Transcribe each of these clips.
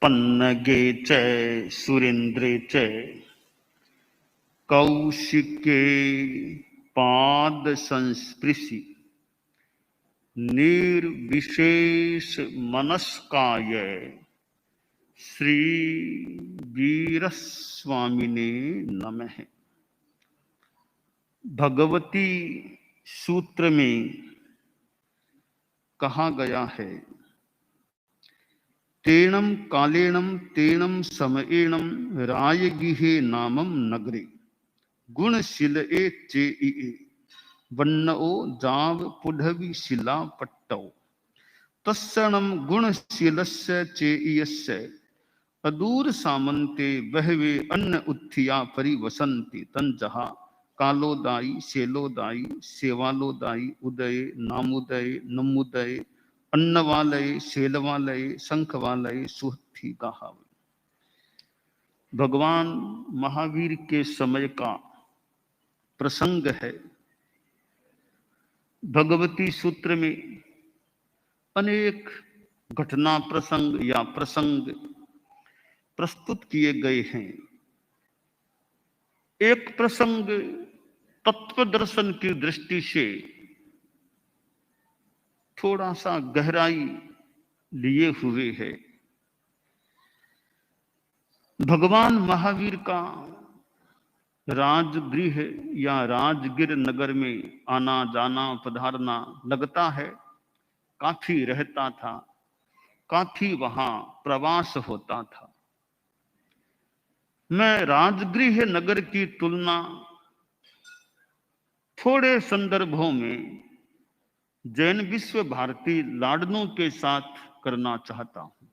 पन्नगे च सुरेन्द्रे च कौशिके पाद संस्पृशि निर्विशेष मनस्काय श्री वीरस्वामिने नमः। भगवती सूत्र में कहा गया है, तेणम कालेणम तेणम समयेणम रायगिहे नामम नगरे गुणशिलए चेइए वन्नओ जाव पुढवि शिला पट्टौ तत्सणम गुणशीलस्य चेइयस्य अदूर सामंते बहवे अन्न उत्थिया परिवसन्ति तंजहा कालोदायी शेलोदायी सेवालोदायी उदय नामुदय नमुदय अन्नवालय शेलवालय शंखवालय सुहथी गाहावय। भगवान महावीर के समय का प्रसंग है। भगवती सूत्र में अनेक घटना प्रसंग या प्रसंग प्रस्तुत किए गए हैं। एक प्रसंग तत्व दर्शन की दृष्टि से थोड़ा सा गहराई लिए हुए है। भगवान महावीर का राजगृह या राजगिर नगर में आना जाना पधारना लगता है, काफी रहता था, काफी वहां प्रवास होता था। मैं राजगृह नगर की तुलना थोड़े संदर्भों में जैन विश्व भारती लाडनों के साथ करना चाहता हूं।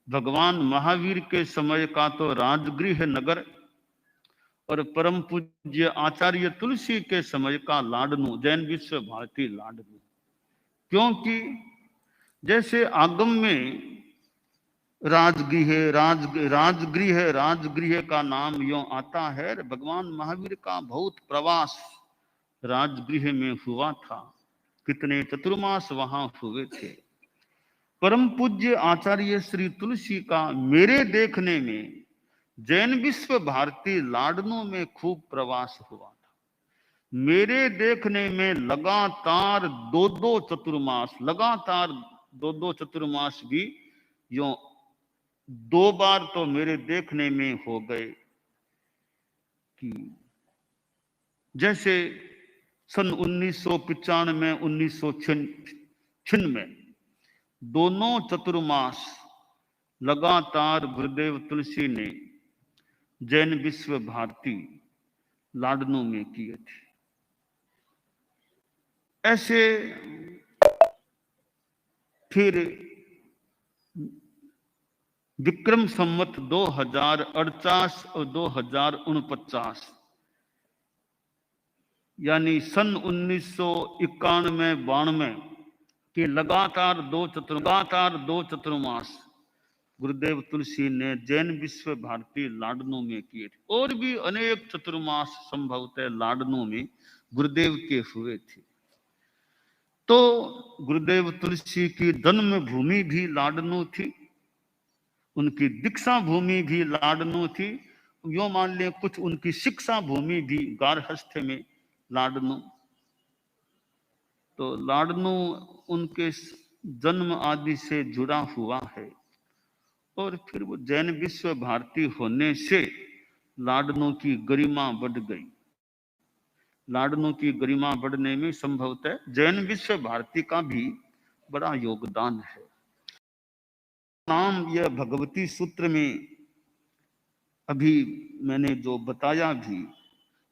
भगवान महावीर के समय का तो राजगृह नगर और परम पूज्य आचार्य तुलसी के समय का लाडनू जैन विश्व भारती लाडनू, क्योंकि जैसे आगम में राजगृह का नाम यों आता है, भगवान महावीर का बहुत प्रवास राजगृह में हुआ था। कितने चतुर्मास वहां हुए थे। परम पूज्य आचार्य श्री तुलसी का मेरे देखने में जैन विश्व भारती लाडनों में खूब प्रवास हुआ था। मेरे देखने में लगातार दो चतुर्मास भी यों 2 बार तो मेरे देखने में हो गए कि जैसे सन 1995 1996 दोनों चतुर्मास लगातार गुरुदेव तुलसी ने जैन विश्व भारती लाडनों में किए थे। ऐसे फिर विक्रम संवत 2048 और 2049 यानी सन 1991-92 के लगातार दो चतुर्मास गुरुदेव तुलसी ने जैन विश्व भारती लाडनों में किए थे। और भी अनेक चतुर्मास संभवतः लाडनों में गुरुदेव के हुए थे। तो गुरुदेव तुलसी की जन्म भूमि भी लाडनू थी, उनकी दीक्षा भूमि भी लाडनू थी, यो मान लें कुछ उनकी शिक्षा भूमि भी गारहस्थ में लाडनू। तो लाडनू उनके जन्म आदि से जुड़ा हुआ है। और फिर वो जैन विश्व भारती होने से लाडनों की गरिमा बढ़ गई। लाडनों की गरिमा बढ़ने में संभवतः जैन विश्व भारती का भी बड़ा योगदान है। नाम यह भगवती सूत्र में अभी मैंने जो बताया भी,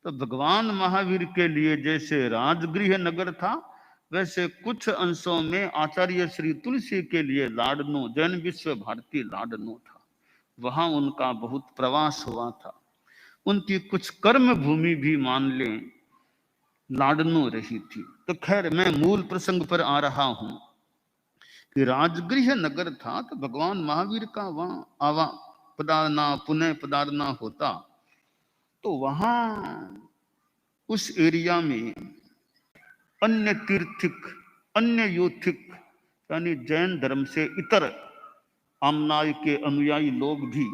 तो भगवान महावीर के लिए जैसे राजगृह नगर था, वैसे कुछ अंशों में आचार्य श्री तुलसी के लिए लाडनू जैन विश्व भारती लाडनू था। वहां उनका बहुत प्रवास हुआ था। उनकी कुछ कर्म भूमि भी मान लें लाडनू रही थी। तो खैर मैं मूल प्रसंग पर आ रहा हूं कि राजगृह नगर था, तो भगवान महावीर का वहां आवा पधारना पुनः पधारना होता। तो वहां उस एरिया में अन्य तीर्थिक अन्य यूथिक यानी जैन धर्म से इतर आमनाय के अनुयायी लोग भी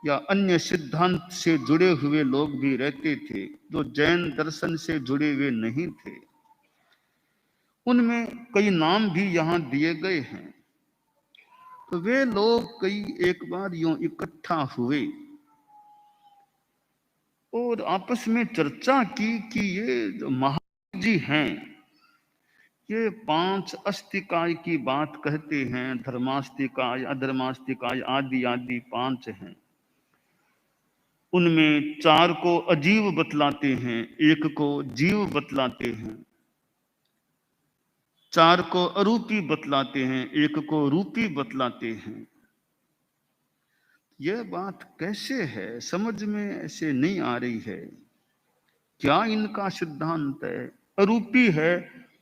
या अन्य सिद्धांत से जुड़े हुए लोग भी रहते थे जो जैन दर्शन से जुड़े हुए नहीं थे। उनमें कई नाम भी यहां दिए गए हैं। तो वे लोग कई एक बार यूं इकट्ठा हुए और आपस में चर्चा की कि ये जो महावीर जी हैं, ये 5 अस्तिकाय की बात कहते हैं, धर्मास्तिकाय, अधर्मास्तिकाय आदि आदि 5 हैं। उनमें 4 को अजीव बतलाते हैं, 1 को जीव बतलाते हैं, 4 को अरूपी बतलाते हैं, 1 को रूपी बतलाते हैं। यह बात कैसे है, समझ में ऐसे नहीं आ रही है। क्या इनका सिद्धांत है? अरूपी है,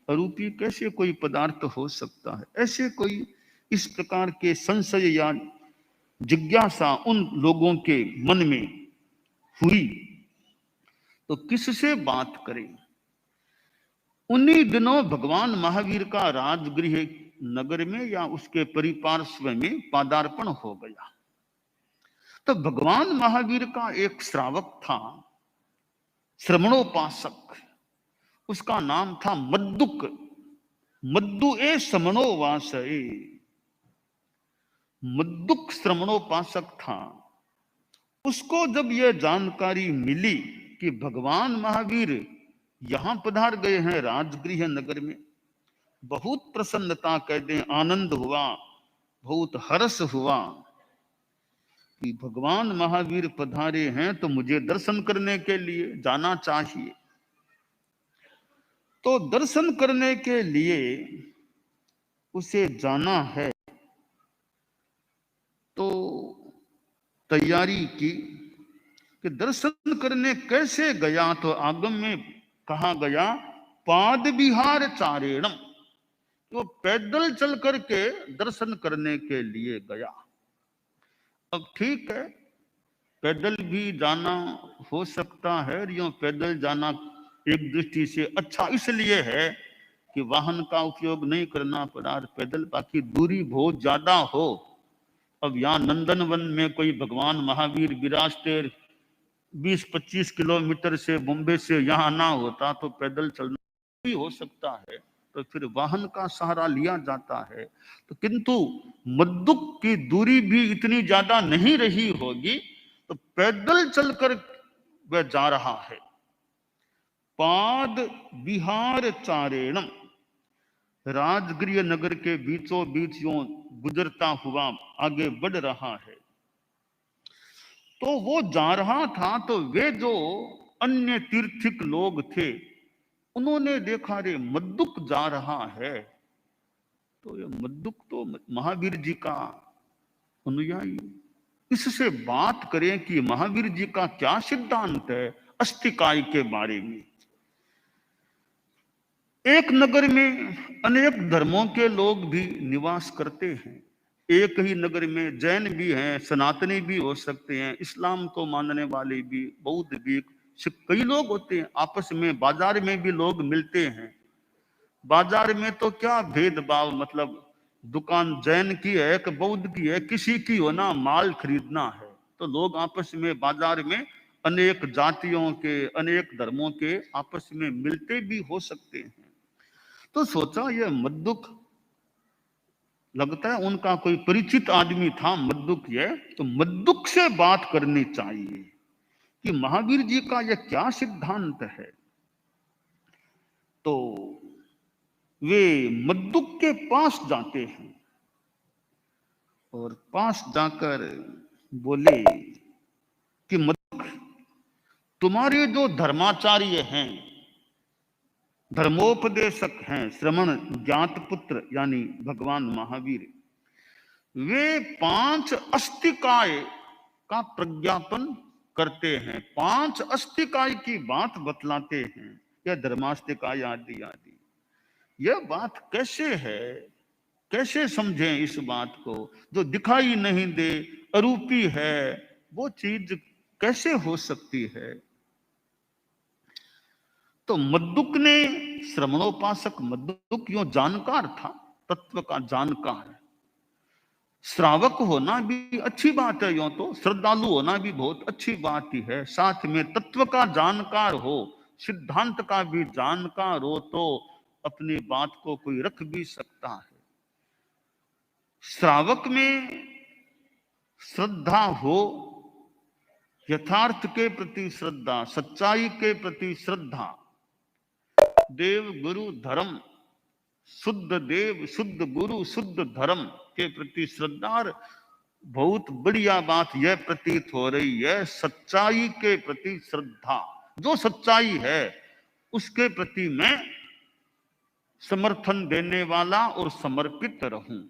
अरूपी कैसे कोई पदार्थ हो सकता है? ऐसे कोई इस प्रकार के संशय या जिज्ञासा उन लोगों के मन में हुई। तो किससे बात करें? उन्हीं दिनों भगवान महावीर का राजगृह नगर में या उसके परिपार्श्व में पादार्पण हो गया। तो भगवान महावीर का एक श्रावक था, श्रमणोपासक, उसका नाम था मद्दुक। मद्दु ए श्रमणो वासए, मद्दुक श्रमणोपासक था। उसको जब यह जानकारी मिली कि भगवान महावीर यहां पधार गए हैं राजगृह नगर में, बहुत प्रसन्नता कह दें आनंद हुआ, बहुत हर्ष हुआ कि भगवान महावीर पधारे हैं तो मुझे दर्शन करने के लिए जाना चाहिए। तो दर्शन करने के लिए उसे जाना है तो तैयारी की कि दर्शन करने कैसे गया। तो आगम में कहा गया पाद विहार चारेणम, तो पैदल चल करके दर्शन करने के लिए गया। अब ठीक है, पैदल भी जाना हो सकता है, यूं पैदल जाना एक दृष्टि से अच्छा इसलिए है कि वाहन का उपयोग नहीं करना पड़ा, पैदल बाकी दूरी बहुत ज्यादा हो। अब यहाँ नंदनवन में कोई भगवान महावीर विराजते 20-25 किलोमीटर से बॉम्बे से यहाँ आना होता तो पैदल चलना भी हो सकता है, तो फिर वाहन का सहारा लिया जाता है। तो किंतु मद्दुक की दूरी भी इतनी ज्यादा नहीं रही होगी, तो पैदल चलकर वह जा रहा है। पाद विहार चारेणम, राजगृह नगर के बीचों बीच यूं गुजरता हुआ आगे बढ़ रहा है। तो वो जा रहा था तो वे जो अन्य तीर्थिक लोग थे उन्होंने देखा रे मद्दुक जा रहा है, तो ये मद्दुक तो महावीर जी का अनुयायी, इससे बात करें कि महावीर जी का क्या सिद्धांत है अस्तिकाय के बारे में। एक नगर में अनेक धर्मों के लोग भी निवास करते हैं। एक ही नगर में जैन भी हैं, सनातनी भी हो सकते हैं, इस्लाम को मानने वाले भी, बौद्ध भी, कई लोग होते हैं। आपस में बाजार में भी लोग मिलते हैं। बाजार में तो क्या भेदभाव, मतलब दुकान जैन की है कि बौद्ध की है, किसी की हो ना, माल खरीदना है। तो लोग आपस में बाजार में अनेक जातियों के, अनेक धर्मों के आपस में मिलते भी हो सकते हैं। तो सोचा यह मद्दुक लगता है उनका कोई परिचित आदमी था, मद्दुक ये, तो मद्दुक से बात करनी चाहिए कि महावीर जी का यह क्या सिद्धांत है। तो वे मद्दुक के पास जाते हैं और पास जाकर बोले कि मद्दुक, तुम्हारे जो धर्माचार्य हैं, धर्मोपदेशक हैं, श्रमण ज्ञात पुत्र यानी भगवान महावीर, वे 5 अस्तिकाय का प्रज्ञापन करते हैं, 5 अस्तिकाय की बात बतलाते हैं, या धर्मास्तिकाय आदि आदि। यह बात कैसे है, कैसे समझें इस बात को? जो दिखाई नहीं दे, अरूपी है, वो चीज कैसे हो सकती है? तो मद्दुक ने, श्रमणोपासक मद्दुक यो जानकार था, तत्व का जानकार, श्रावक होना भी अच्छी बात है, यूं तो श्रद्धालु होना भी बहुत अच्छी बात ही है। साथ में तत्व का जानकार हो, सिद्धांत का भी जानकार हो, तो अपनी बात को कोई रख भी सकता है। श्रावक में श्रद्धा हो, यथार्थ के प्रति श्रद्धा, सच्चाई के प्रति श्रद्धा, देव गुरु धर्म, शुद्ध देव शुद्ध गुरु शुद्ध धर्म के प्रति श्रद्धा। और बहुत बढ़िया बात यह प्रतीत हो रही है, सच्चाई के प्रति श्रद्धा। जो सच्चाई है उसके प्रति मैं समर्थन देने वाला और समर्पित रहूं।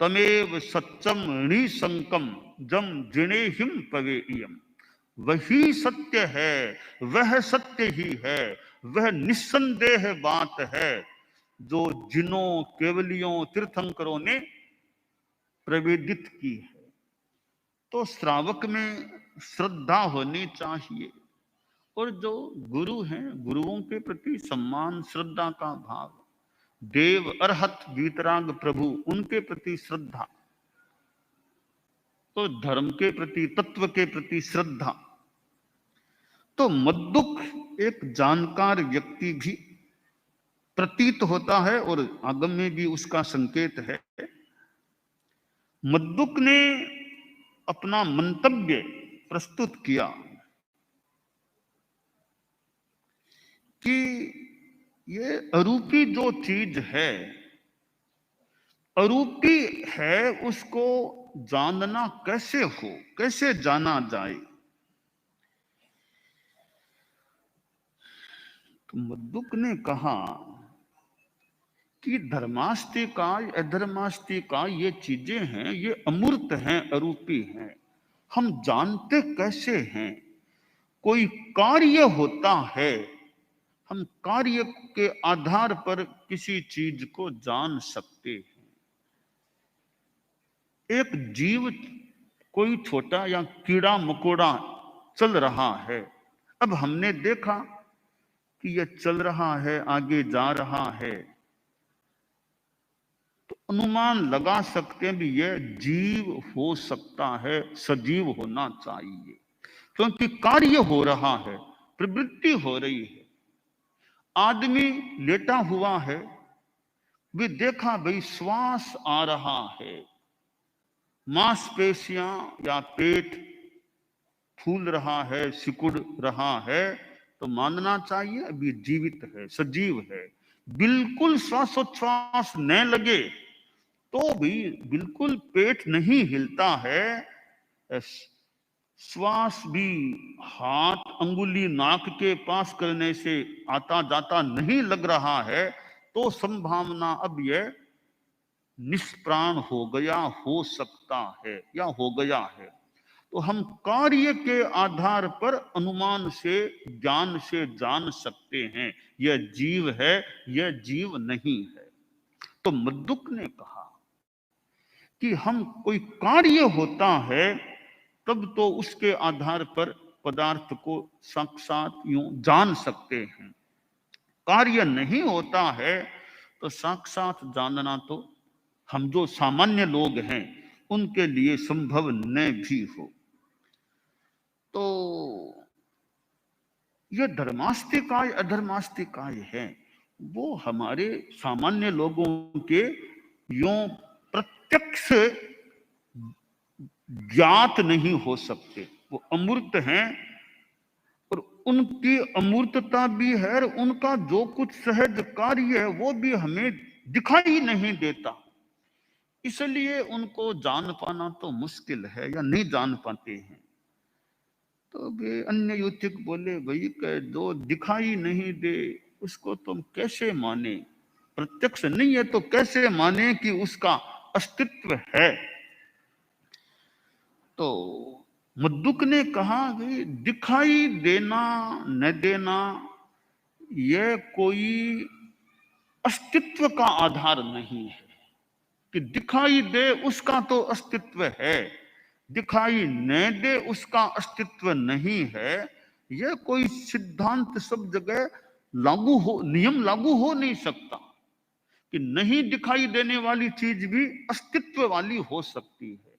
तमेव सत्यम निसंकम जम जिनेहिम पवेयम। वही सत्य है, वह सत्य ही है, वह निस्संदेह बात है जो जिनों केवलियों तीर्थंकरों ने प्रवेदित की है। तो श्रावक में श्रद्धा होनी चाहिए, और जो गुरु हैं गुरुओं के प्रति सम्मान श्रद्धा का भाव, देव अरहत वीतराग प्रभु उनके प्रति श्रद्धा, तो धर्म के प्रति तत्व के प्रति श्रद्धा। तो मद्दुक एक जानकार व्यक्ति भी प्रतीत होता है और आगम में भी उसका संकेत है। मद्दुक ने अपना मंतव्य प्रस्तुत किया कि ये अरूपी जो चीज है, अरूपी है, उसको जानना कैसे हो, कैसे जाना जाए। तो मद्दुक ने कहा कि धर्मास्तिकाय अधर्मास्तिकाय ये चीजें हैं, ये अमूर्त हैं, अरूपी हैं। हम जानते कैसे हैं? कोई कार्य होता है, हम कार्य के आधार पर किसी चीज को जान सकते हैं। एक जीव, कोई छोटा या कीड़ा मकोड़ा चल रहा है, अब हमने देखा कि यह चल रहा है, आगे जा रहा है, तो अनुमान लगा सकते हैं भी यह जीव हो सकता है, सजीव होना चाहिए, क्योंकि कार्य हो रहा है, प्रवृत्ति हो रही है। आदमी लेटा हुआ है, भी देखा भाई श्वास आ रहा है, मांसपेशियां या पेट फूल रहा है, सिकुड़ रहा है, तो मानना चाहिए अभी जीवित है, सजीव है। बिल्कुल श्वासोच्छ्वास न लगे तो भी बिल्कुल पेट नहीं हिलता है, श्वास भी हाथ अंगुली नाक के पास करने से आता जाता नहीं लग रहा है, तो संभावना अब यह निष्प्राण हो गया हो सकता है या हो गया है। तो हम कार्य के आधार पर अनुमान से, ज्ञान से जान सकते हैं यह जीव है, यह जीव नहीं है। तो मद्दुक ने कहा कि हम कोई कार्य होता है तब तो उसके आधार पर पदार्थ को साक्षात यूं जान सकते हैं, कार्य नहीं होता है तो साक्षात जानना तो हम जो सामान्य लोग हैं उनके लिए संभव न भी हो। तो यह धर्मास्तिकाय अधर्मास्तिकाय है, वो हमारे सामान्य लोगों के यों प्रत्यक्ष ज्ञात नहीं हो सकते, वो अमूर्त हैं, और उनकी अमूर्तता भी है, और उनका जो कुछ सहज कार्य है वो भी हमें दिखाई नहीं देता, इसलिए उनको जान पाना तो मुश्किल है या नहीं जान पाते हैं। तो वे अन्य युतिक बोले, भाई जो दिखाई नहीं दे उसको तुम कैसे माने, प्रत्यक्ष नहीं है तो कैसे माने कि उसका अस्तित्व है। तो मद्दुक ने कहा कि दिखाई देना न देना यह कोई अस्तित्व का आधार नहीं है, कि दिखाई दे उसका तो अस्तित्व है, दिखाई न दे उसका अस्तित्व नहीं है। यह कोई सिद्धांत सब जगह लागू हो, नियम लागू हो नहीं सकता कि नहीं दिखाई देने वाली चीज भी अस्तित्व वाली हो सकती है।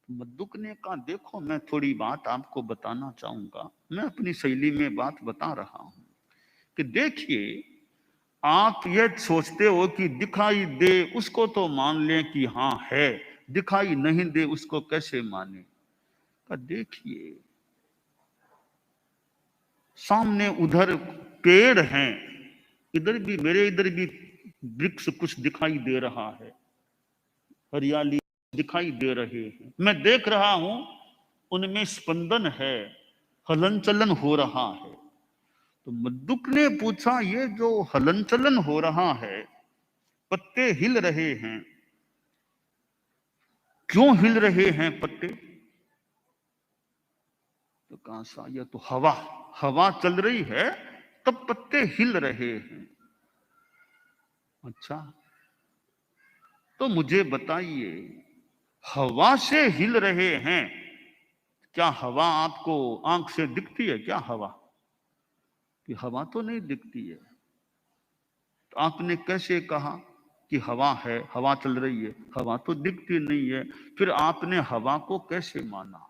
मद्दुक ने कहा, देखो मैं थोड़ी बात आपको बताना चाहूंगा, मैं अपनी शैली में बात बता रहा हूं कि देखिए, आप ये सोचते हो कि दिखाई दे उसको तो मान लें कि हाँ है, दिखाई नहीं दे उसको कैसे माने। का देखिए, सामने उधर पेड़ हैं, इधर भी, मेरे इधर भी वृक्ष कुछ दिखाई दे रहा है, हरियाली दिखाई दे रहे हैं, मैं देख रहा हूं उनमें स्पंदन है, हलन चलन हो रहा है। तो मद्दुक ने पूछा, ये जो हलन चलन हो रहा है, पत्ते हिल रहे हैं, क्यों हिल रहे हैं पत्ते? तो कहा, सा ये तो हवा, हवा चल रही है तब पत्ते हिल रहे हैं। अच्छा, तो मुझे बताइए, हवा से हिल रहे हैं, क्या हवा आपको आंख से दिखती है क्या? हवा कि हवा तो नहीं दिखती है, तो आपने कैसे कहा कि हवा है, हवा चल रही है? हवा तो दिखती नहीं है, फिर आपने हवा को कैसे माना?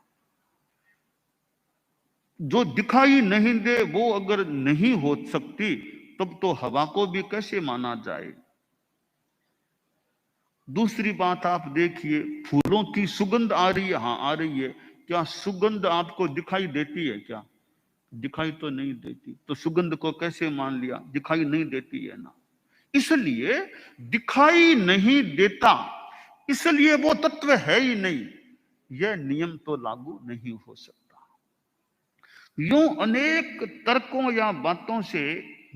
जो दिखाई नहीं दे वो अगर नहीं हो सकती, तब तो हवा को भी कैसे माना जाए? दूसरी बात आप देखिए, फूलों की सुगंध आ रही है, हाँ आ रही है, क्या सुगंध आपको दिखाई देती है क्या? दिखाई तो नहीं देती, तो सुगंध को कैसे मान लिया? दिखाई नहीं देती है ना। इसलिए दिखाई नहीं देता, इसलिए वो तत्व है ही नहीं, यह नियम तो लागू नहीं हो सकता। यूं अनेक तर्कों या बातों से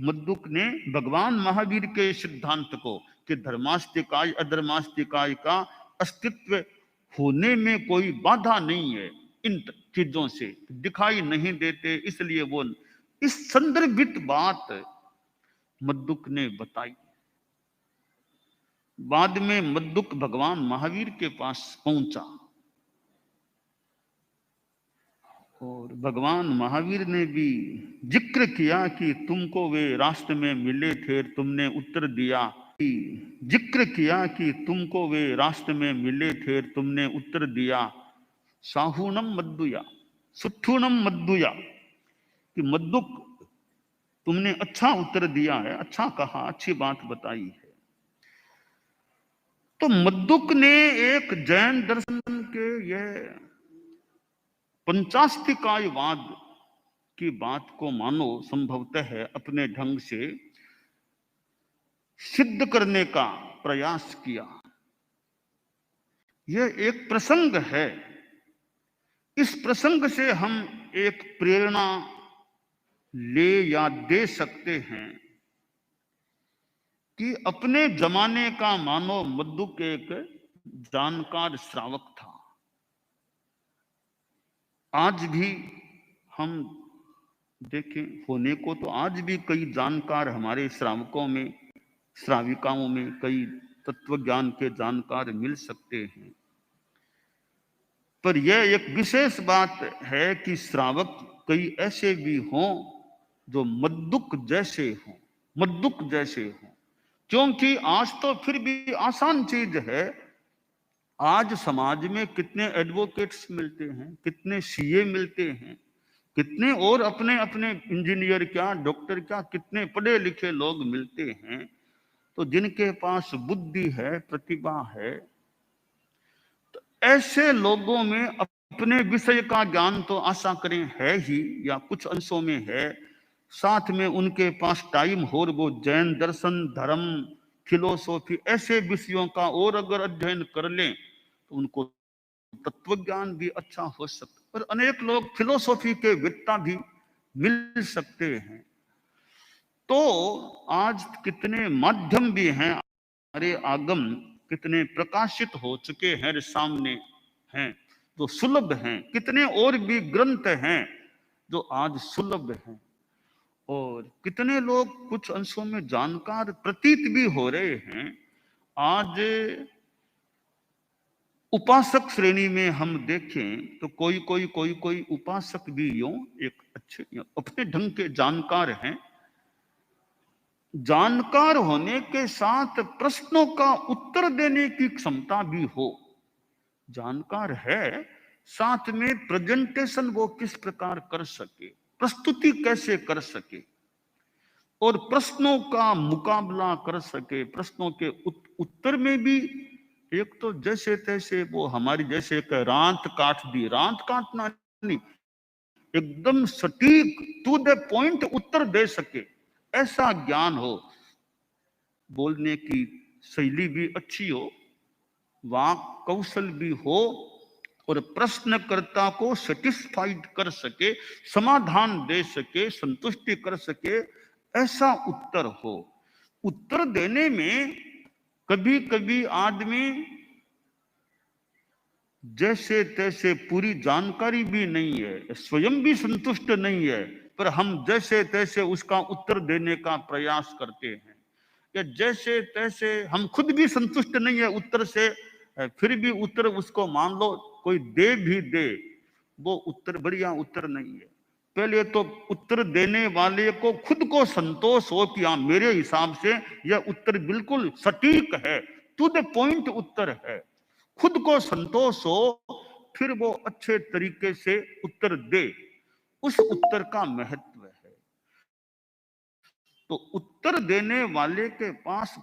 मद्दुक ने भगवान महावीर के सिद्धांत को कि धर्मास्तिकाय अधर्मास्तिकाय का अस्तित्व होने में कोई बाधा नहीं है, इन चीजों से दिखाई नहीं देते, इसलिए वो, इस संदर्भित बात मद्दुक ने बताई। बाद में मद्दुक भगवान महावीर के पास पहुंचा और भगवान महावीर ने भी जिक्र किया कि तुमको वे रास्ते में मिले थे, तुमने उत्तर दिया। जिक्र किया कि तुमको वे रास्ते में मिले थे, तुमने उत्तर दिया। साहूनम मद्दुया सुट्ठूनम मद्दुया, कि मद्दुक तुमने अच्छा उत्तर दिया है, अच्छा कहा, अच्छी बात बताई है। तो मद्दुक ने एक जैन दर्शन के यह पंचास्तिकायवाद की बात को मानो संभवतः है अपने ढंग से सिद्ध करने का प्रयास किया। यह एक प्रसंग है, इस प्रसंग से हम एक प्रेरणा ले या दे सकते हैं कि अपने जमाने का मानो मद्दुक एक जानकार श्रावक था। आज भी हम देखें, होने को तो आज भी कई जानकार हमारे श्रावकों में, श्राविकाओं में कई तत्व ज्ञान के जानकार मिल सकते हैं, पर यह एक विशेष बात है कि श्रावक कई ऐसे भी हों जो मद्दुक जैसे हों, मद्दुक जैसे हों। क्योंकि आज तो फिर भी आसान चीज है, आज समाज में कितने एडवोकेट्स मिलते हैं, कितने सीए मिलते हैं, कितने और अपने अपने इंजीनियर क्या, डॉक्टर क्या, कितने पढ़े लिखे लोग मिलते हैं। तो जिनके पास बुद्धि है, प्रतिभा है, तो ऐसे लोगों में अपने विषय का ज्ञान तो आशा करें है ही, या कुछ अंशों में है, साथ में उनके पास टाइम हो, वो जैन दर्शन, धर्म, फिलोसॉफी, ऐसे विषयों का और अगर अध्ययन कर लें तो उनको तत्व ज्ञान भी अच्छा हो सकता है। और अनेक लोग फिलोसॉफी के वेत्ता भी मिल सकते हैं। तो आज कितने माध्यम भी हैं, हमारे आगम कितने प्रकाशित हो चुके हैं, सामने हैं जो सुलभ हैं, कितने और भी ग्रंथ हैं जो आज सुलभ हैं, और कितने लोग कुछ अंशों में जानकार प्रतीत भी हो रहे हैं। आज उपासक श्रेणी में हम देखें तो कोई उपासक भी यूं एक अच्छे अपने ढंग के जानकार हैं, जानकार होने के साथ प्रश्नों का उत्तर देने की क्षमता भी हो। जानकार है, साथ में प्रेजेंटेशन वो किस प्रकार कर सके, प्रस्तुति कैसे कर सके और प्रश्नों का मुकाबला कर सके। प्रश्नों के उत्तर में भी एक तो जैसे तैसे वो हमारी जैसे एक रांत काट दी, रांत काटना नहीं, एकदम सटीक टू द पॉइंट उत्तर दे सके, ऐसा ज्ञान हो। बोलने की शैली भी अच्छी हो, वाक कौशल भी हो और प्रश्नकर्ता को सेटिस्फाइड कर सके, समाधान दे सके, संतुष्टि कर सके, ऐसा उत्तर हो। उत्तर देने में कभी कभी आदमी जैसे तैसे पूरी जानकारी भी नहीं है, स्वयं भी संतुष्ट नहीं है, पर हम जैसे तैसे उसका उत्तर देने का प्रयास करते हैं, या जैसे तैसे हम खुद भी संतुष्ट नहीं है उत्तर से, फिर भी उत्तर उसको मान लो कोई दे भी दे, वो उत्तर बढ़िया उत्तर नहीं है। पहले तो उत्तर देने वाले को खुद को संतोष हो कि हाँ मेरे हिसाब से यह उत्तर बिल्कुल सटीक है, टू द पॉइंट उत्तर है, खुद को संतोष हो, फिर वो अच्छे तरीके से उत्तर दे, उस उत्तर का महत्व है। तो उत्तर देने वाले के पास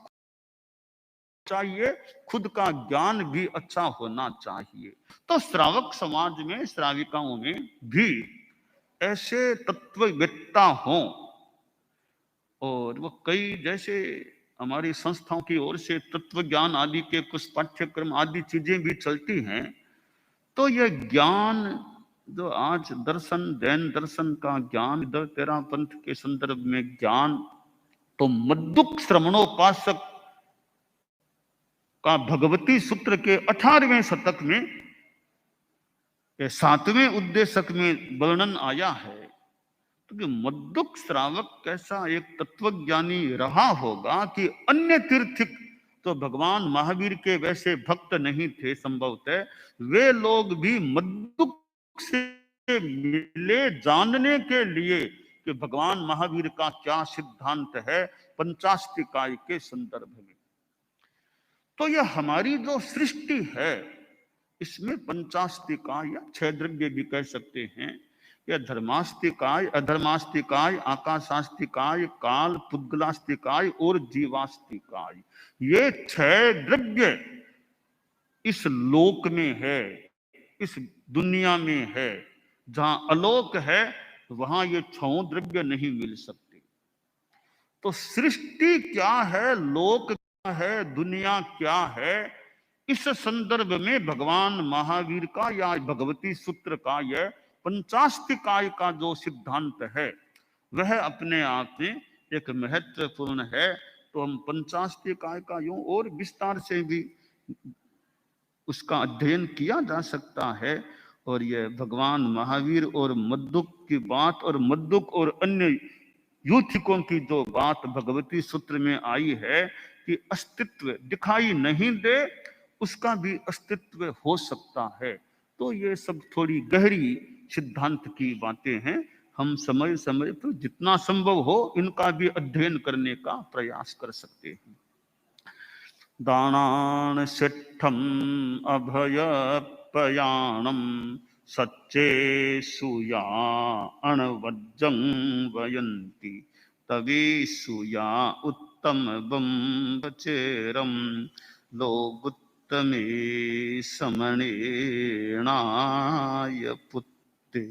चाहिए, खुद का ज्ञान भी अच्छा होना चाहिए। तो श्रावक समाज में, श्राविकाओं में भी ऐसे तत्ववेत्ता हों, और वो कई जैसे हमारी संस्थाओं की ओर से तत्व ज्ञान आदि के कुछ पाठ्यक्रम आदि चीजें भी चलती हैं। तो यह ज्ञान जो आज दर्शन, जैन दर्शन का ज्ञान, तेरा पंथ के संदर्भ में ज्ञान, तो मद्दुक श्रवणोपासक का भगवती सूत्र के 18वें शतक में 7वें उद्देशक में वर्णन आया है। तो मद्दुक श्रावक कैसा एक तत्वज्ञानी रहा होगा कि अन्य तीर्थिक तो भगवान महावीर के वैसे भक्त नहीं थे संभवतः, वे लोग भी मद्दुक से मिले जानने के लिए कि भगवान महावीर का क्या सिद्धांत है पंचास्तिकाय के संदर्भ में। तो यह हमारी जो सृष्टि है, इसमें पंचास्तिकाय या 6 द्रव्य भी कह सकते हैं, या धर्मास्तिकाय, अधर्मास्तिकाय, आकाशास्तिकाय, काल, पुद्गलास्तिकाय और जीवास्तिकाय, ये 6 द्रव्य इस लोक में है, इस दुनिया में है। जहां अलोक है वहां ये 6 द्रव्य नहीं मिल सकते। तो सृष्टि क्या है, लोक क्या है, दुनिया क्या है, इस संदर्भ में भगवान महावीर का या भगवती सूत्र का यह पंचास्तिकाय का जो सिद्धांत है वह अपने आप में एक महत्वपूर्ण है। तो हम पंचास्तिकाय का यूं और विस्तार से भी उसका अध्ययन किया जा सकता है। और यह भगवान महावीर और मद्दुक की बात, और मद्दुक और अन्य यूथिकों की जो बात भगवती सूत्र में आई है कि अस्तित्व दिखाई नहीं दे, उसका भी अस्तित्व हो सकता है। तो ये सब थोड़ी गहरी सिद्धांत की बातें हैं। हम समय समय पर जितना संभव हो इनका भी अध्ययन करने का प्रयास कर सकते हैं। दानान सिद्धम अभयपयाणम सच्चे सुया अणवज्जं वयन्ति तवे सुया उत्तम बचेरम लोगुत्तमे समणेणाय पुत्ते।